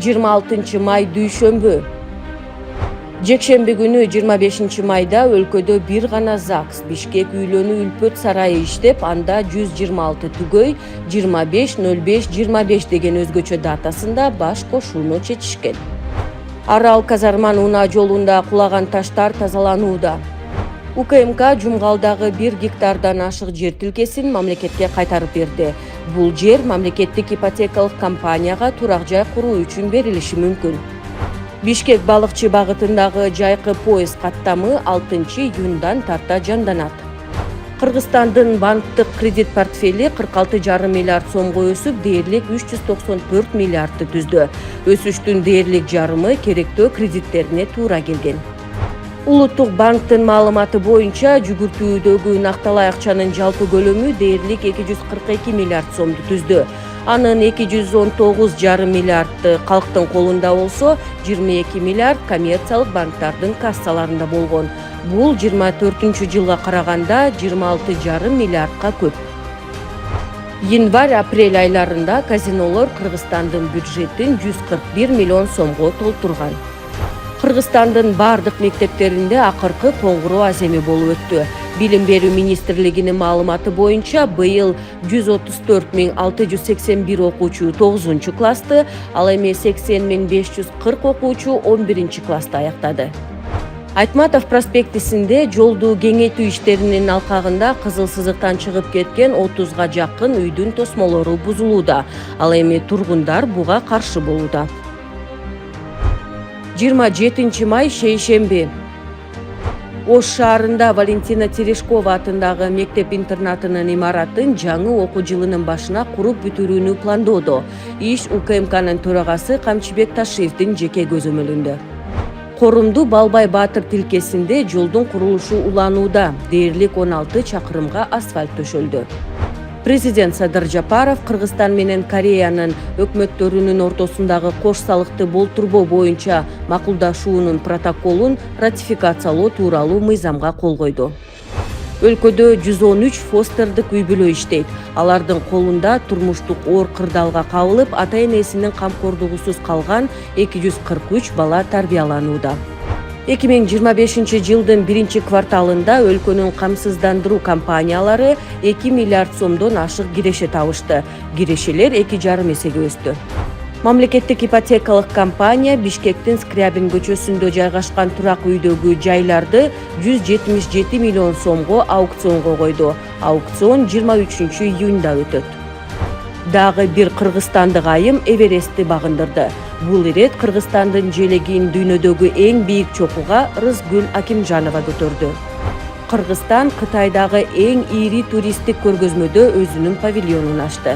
26 may дүйшөмбү. Жекшемби күнү 25 майда өлкөдө бир гана ЗАГС Бишкек үйлөнүү үлпөт сарайы иштеп, анда 126 түгөй 25-05-25 деген өзгөчө датасында баш кошууну чечишкен. Арал Казарман унаа жолунда кулаган таштар тазаланууда. УКМК Жумгалдагы 1 гектардан ашык жер тилкесин мамлекетке кайтарып берди. Бул жер мамлекеттик ипотекалык компанияга турак жай куруу үчүн берилиши мүмкүн. Бишкек балыкчы багытындагы жайкы поезд каттамы 6-июндан тарта жанданат. Кыргызстандын банктык кредит портфели 46,5 миллиард сомго өсүп, дээрлик 394 миллиардты түздү. Өсүштүн дээрлик жарымы керектөө кредиттерине туура келген. Улуттук банктын маалыматы боюнча жүгүртүүдөгү накталай акчанын жалпы көлөмү дээрлик 242 миллиард сомду түздү. Анын 219,5 миллиардты калктын колунда болсо, 22 миллиард коммерциялык банктардын кассаларында болгон. Бул 24-жылга караганда 26,5 миллиардка көп. Январь-апрель айларында казинолор Кыргызстандын бюджетин 141 миллион сомго толтурган. Кыргызстандын бардык мектептеринде акыркы коңгуроо аземи болуп өттү. Билим берүү министрлигинин маалыматы боюнча быйыл 134,681 окуучу 9-классты, ал эми 80,540 окуучу 11-классты аяктады. Айтматов проспектисинде жолду кеңейтүү иштеринин алкагында кызыл сызыктан чыгып кеткен 30га жакын үйдүн тосмолору бузулууда. Ал эми тургундар буга каршы болууда. 27 май шейшемби. Ош шаарында Валентина Терешкова атындагы мектеп-интернатынын имаратын жаңы окуу жылынын башына куруп бүтүрүүнү пландоодо. Иш УКМКнын төрагасы Камчыбек Ташиевдин жеке көзөмөлүндө. Корумду Балбай Баатыр тилкесинде жолдун курулушу уланууда. Дээрлик 16 чакырымга асфальт төшөлдү. Президент Садыр Жапаров Кыргызстан менен Кореянын өкмөттөрүнүн ортосундагы кош салыкты болтурбоо боюнча макулдашуунун протоколун ратификациялоо тууралуу мыйзамга кол койду. Өлкөдө 113 фостердик үй-бүлө иштейт. Алардын колунда турмуштук оор кырдаалга кабылып, ата-энесинин камкордугусуз калган 243 бала тарбияланууда. 2025 жылдын 1-кварталында өлкөнүн камсыздандыруу компаниялары 2 миллиард сомдон ашык киреше табышты. Кирешелер 2,5 эсеге өстү. Мамлекеттик ипотекалык компания Бишкектин Скрябин көчөсүндө жайгашкан турак үйдөгү жайларды 177 миллион сомго аукционго койду. Аукцион 23 июнда өтөт. Дагы бир кыргызстандык айым Эверестти багындырды. Бул ирет Кыргызстандын желегин дүйнөдөгү эң бийик чокуга Рызгүл Акимжанова көтөрдү. Кыргызстан Кытайдагы эң ири туристтик көргөзмөдө өзүнүн павильонун ачты.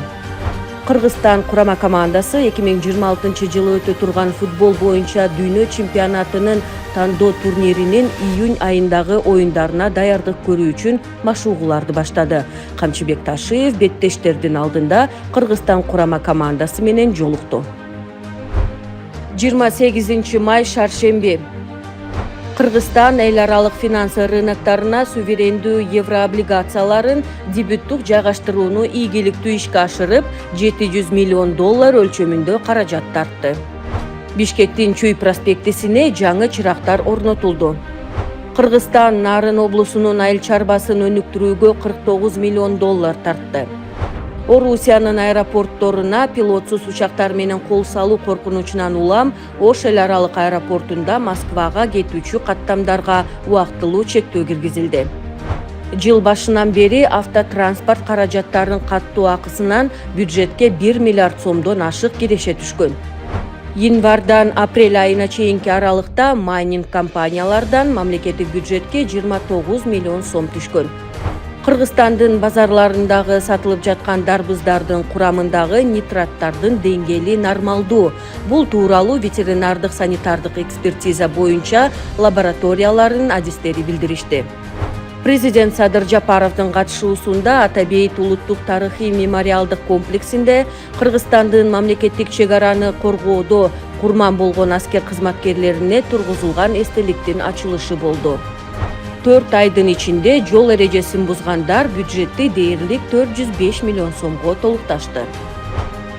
Кыргызстан курама командасы 2026 жылы өтө турган футбол боюнча дүйнө чемпионатынын тандоо турниринин июнь айындагы оюндарына даярдык көрүү үчүн машыгууларды баштады. Камчыбек Ташиев беттештердин алдында Кыргызстан курама командасы менен жолукту. 28 май шаршемби. Кыргызстан эл аралык финансы рыноктарына суверендүү еврооблигацияларын дебюттук жайгаштырууну ийгиликтүү ишке ашырып, 700 миллион доллар өлчөмүндө каражат тартты. Бишкектин Чүй проспектисине жаңы чырактар орнотулду. Кыргызстан Нарын облусунун айыл чарбасын өнүктүрүүгө 49 миллион доллар тартты. Орусиянын аэропортторуна пилотсуз учактар менен кол салуу коркунучунан улам Ош эл аралык аэропортунда Москвага кетүүчү каттамдарга убактылуу чектөө киргизилди. Жыл башынан бери автотранспорт каражаттарынын каттуу акысынан бюджетке 1 миллиард сомдон ашык киреше түшкөн. Январдан апрель айына чейинки аралыкта майнинг компаниялардан мамлекеттик бюджетке 29 миллион сом түшкөн. Кыргызстандын базарларындагы сатылып жаткан дарбыздардын курамындагы нитраттардын деңгээли нормалдуу. Бул тууралуу ветеринардык санитардык экспертиза боюнча лабораториялардын адистери билдиришти. Президент Садыр Жапаровдун катышуусунда Атабейт улуттук тарыхый мемориалдык комплексинде Кыргызстандын мамлекеттик чек-араны коргоодо курман болгон аскер кызматкерлерине тургузулган эстеликтин ачылышы болду. 4 айдын ичинде жол эрежесин бузгандар бюджетти дээрлик 405 миллион сомго толукташты.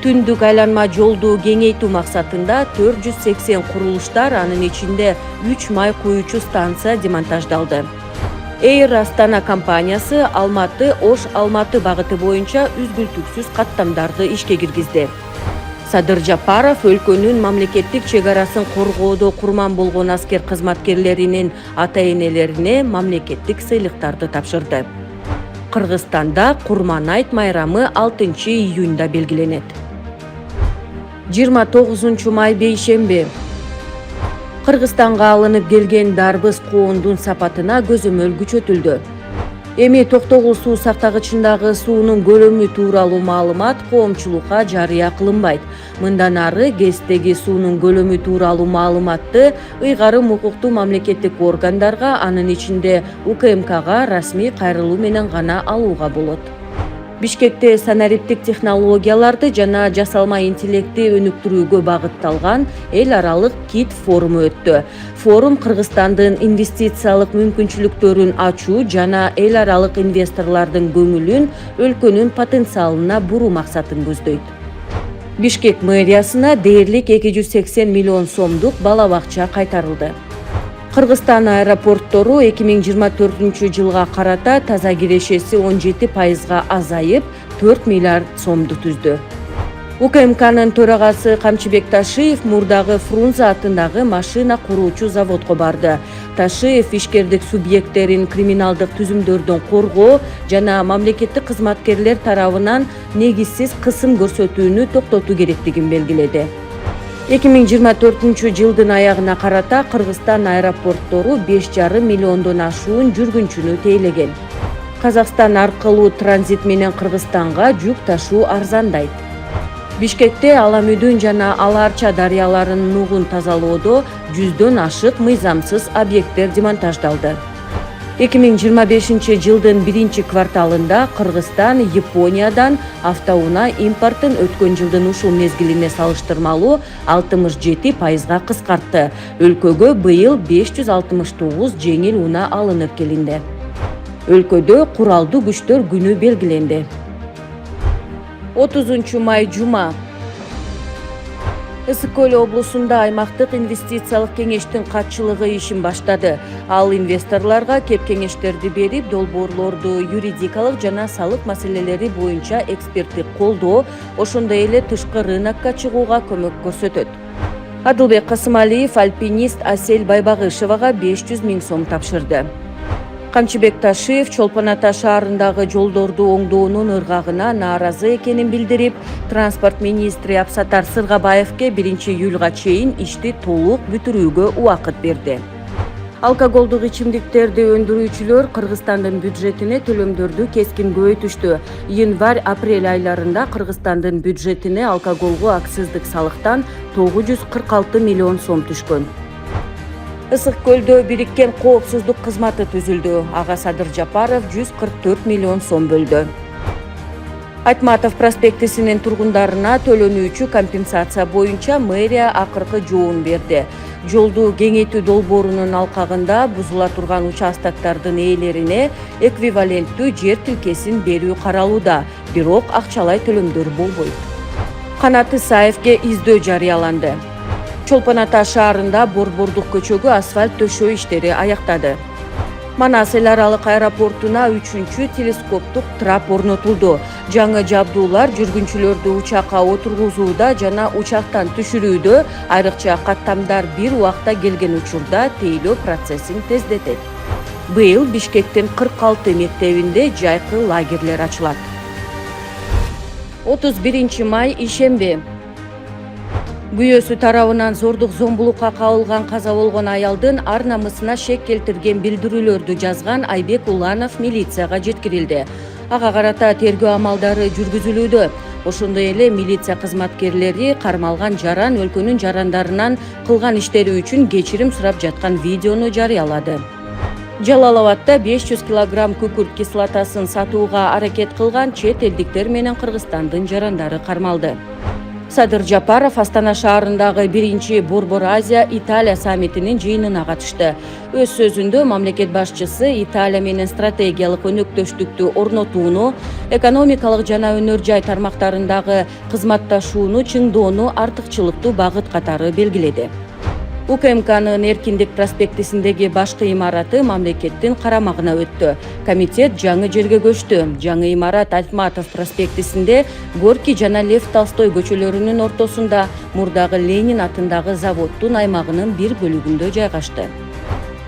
түндүк айланма жолду кеңейтүү максатында 480 курулуштар, анын ичинде 3 май куючу станция демонтаждалды. Эйр Астана компаниясы Алматы-Ош-Алматы багыты боюнча үзгүлтүксүз каттамдарды ишке киргизди. Садыр Жапаров өлкөнүн мамлекеттик чек арасын коргоодо курман болгон аскер кызматкерлеринин ата-энелерине мамлекеттик сыйлыктарды тапшырды. Кыргызстанда Курман айт майрамы 6 июнда белгиленет. 29 май бейшемби. Кыргызстанга алынып келген дарбыз коондун сапатына көзөмөл күчөтүлдү. Эми Токтогул суу сактагычындагы суунун көлөмү тууралуу маалымат коомчулукка жарыя кылынбайт. Мындан ары ГЭСтеги суунун көлөмү тууралуу маалыматты ыйгарым укуктуу мамлекеттик органдарга, анын ичинде УКМКга расмий кайрылуу менен гана алууга болот. Бишкекте санариптик технологияларды жана жасалма интеллекти өнүктүрүүгө багытталган эл аралык КИТ форуму өттү. Форум Кыргызстандын инвестициялык мүмкүнчүлүктөрүн ачуу жана эл аралык инвесторлордун көңүлүн өлкөнүн потенциалына буруу максатын көздөйт. Бишкек мэриясына дээрлик 280 миллион сомдук бала бакча кайтарылды. Кыргызстан аэропорттору 2024 жылга карата таза кирешеси 17% азайып 4 миллиард сомду түздү. УКМКнын төрагасы Камчыбек Ташиев мурдагы Фрунзе атындагы машина куруучу заводко барды. Ташиев ишкердик субъекттерин криминалдык түзүмдөрдөн коргоо жана мамлекеттик кызматкерлер тарабынан негизсиз кысым көрсөтүүнү токтотуу керектигин белгиледи. 2024 жылдын аягына карата Кыргызстан аэропорттору 5,5 миллиондон ашуун жүргүнчүнү тейлеген. Казакстан аркылуу транзит менен Кыргызстанга жүк ташуу арзандайт. Бишкекте Аламүдүн жана Аларча дарыяларынын нугун тазалоодо 100дөн ашык мыйзамсыз объекттер демонтаждалды. 2025 жылдын 1-кварталында Кыргызстан Япониядан автоунаа импортун өткөн жылдын ушул мезгилине салыштырмалуу 67% кыскартты. Өлкөгө быйыл 569 жеңил унаа алынып келинди. Өлкөдө куралдуу күчтөр күнү белгиленди. 30 май жума. Ысык Көл облусунда аймактык инвестициялык кеңештин катчылыгы ишин баштады. Ал инвесторлорго кеп кеңештерди берип, долбоорлорду юридикалык жана салык маселелери боюнча эксперттик колдоо, ошондой эле тышкы рынокко чыгууга көмөк көрсөтөт. Адылбек Касымалиев альпинист Асель Байбагышевага 500 000 сом тапшырды. Камчыбек Ташиев Чолпон Ата шаарындагы жолдорду оңдоонун ыргагына нааразы экенин билдирип, транспорт министри Абсатар Сыргабаевке 1 июлга чейин ишти толук бүтүрүүгө убакыт берди. Алкоголдук ичимдиктерди өндүрүүчүлөр Кыргызстандын бюджетине төлөмдөрдү кескин көбөйтүштү. Январь-апрель айларында Кыргызстандын бюджетине алкоголго акциздик салыктан 946 миллион сом түшкөн. Ысык Көлдө бириккен коопсуздук кызматы түзүлдү. Ага Садыр Жапаров 144 миллион сом бөлдү. Айтматов проспектисинин тургундарына төлөнүүчү компенсация боюнча мэрия акыркы жоон берди. Жолду кеңейтүү долбоорунун алкагында бузула турган участоктардын ээлерине эквиваленттүү жер тилкесин берүү каралууда, бирок акчалай төлөмдөр болбойт. Канат Исаевге издөө жарыяланды. Чолпон Ата шаарында Борбордук көчөгү асфальт төшөө иштери аяктады. Манас эл аралык аэропортуна 3-чү телескоптук трап орнотулду. Жаңы жабдуулар жүргүнчүлөрдү учакка отургузууда жана учактан түшүрүүдө, айрыкча каттамдар бир убакта келген учурда тейлөө процессин тездетет. Быйыл Бишкектин 46 мектебинде жайкы лагерлер ачылат. 31 май ишемби. Күйөөсү тарабынан зордук зомбулукка кабылган каза болгон аялдын ар намысына шек келтирген билдирүүлөрдү жазган Айбек Уланов милицияга жеткирилди. Ага карата тергөө амалдары жүргүзүлүүдө. Ошондой эле милиция кызматкерлери кармалган жаран өлкөнүн жарандарынан кылган иштери үчүн кечирим сурап жаткан видеону жарыялады. Жалал-Абадда 500 кг күкүрт кислотасын сатууга аракет кылган чет элдиктер менен Кыргызстандын жарандары кармалды. Садыр Жапаров Астана шаарындагы 1-Борбор Азия Италия саммитинин жыйынына катышты. Өз сөзүндө мамлекет башчысы Италия менен стратегиялык өнөктөштүктү орнотууну, экономикалык жана өнөр жай тармактарындагы кызматташууну чыңдоону артыкчылыктуу багыт катары белгиледи. УКМКнын Эркиндик проспектисиндеги башкы имараты мамлекеттин карамагына өттү. Комитет жаңы жерге көчтү. Жаңы имарат Айтматов проспектисинде Горький жана Лев Толстой көчөлөрүнүн ортосунда мурдагы Ленин атындагы заводдун аймагынын бир бөлүгүндө жайгашты.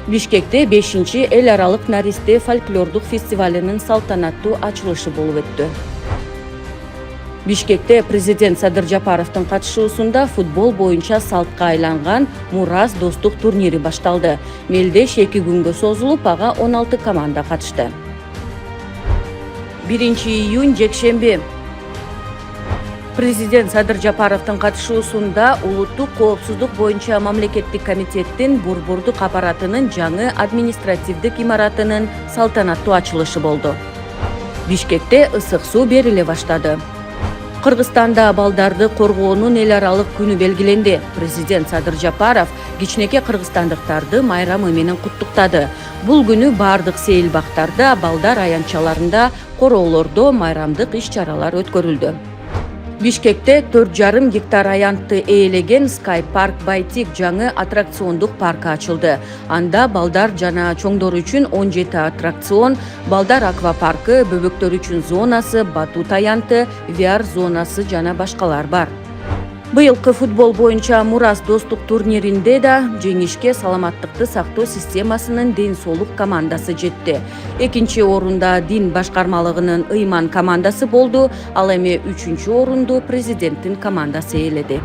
Бишкекте 5-чи эл аралык Наристе фольклордук фестивалынын салтанаттуу ачылышы болуп өттү. Бишкекте президент Садыр Жапаровдун катышуусунда футбол боюнча салтка айланган Мурас достук турнири башталды. Мелдеш 2 күнгө созулуп, ага 16 команда катышты. 1-июнь жекшемби. Президент Садыр Жапаровдун катышуусунда улуттук коопсуздук боюнча мамлекеттик комитеттин Борбордук аппаратынын жаңы административдик имаратынын салтанаттуу ачылышы болду. Бишкекте ысык суу бериле баштады. Кыргызстанда балдарды коргоонун эл аралык күнү белгиленди. Президент Садыр Жапаров кичинекей кыргызстандыктарды майрамы менен куттуктады. Бул күнү бардык сейилбактарда, балдар аянтчаларында, короолордо майрамдык иш-чаралар өткөрүлдү. Бишкекте 4,5 гектар аянтты ээлеген Sky Park Байтик жаңы аттракциондук паркы ачылды. Анда балдар жана чоңдор үчүн 17 аттракцион, балдар аквапаркы, бөбөктөр үчүн зонасы, батут аянты, VR зонасы жана башкалар бар. Быйылкы футбол боюнча Мурас достук турниринде да жеңишке саламаттыкты сактоо системасынын Ден соолук командасы жетти. 2-чи орунда Дин башкармалыгынын Ыйман командасы болду, ал эми 3-чү орунду президенттин командасы ээледи.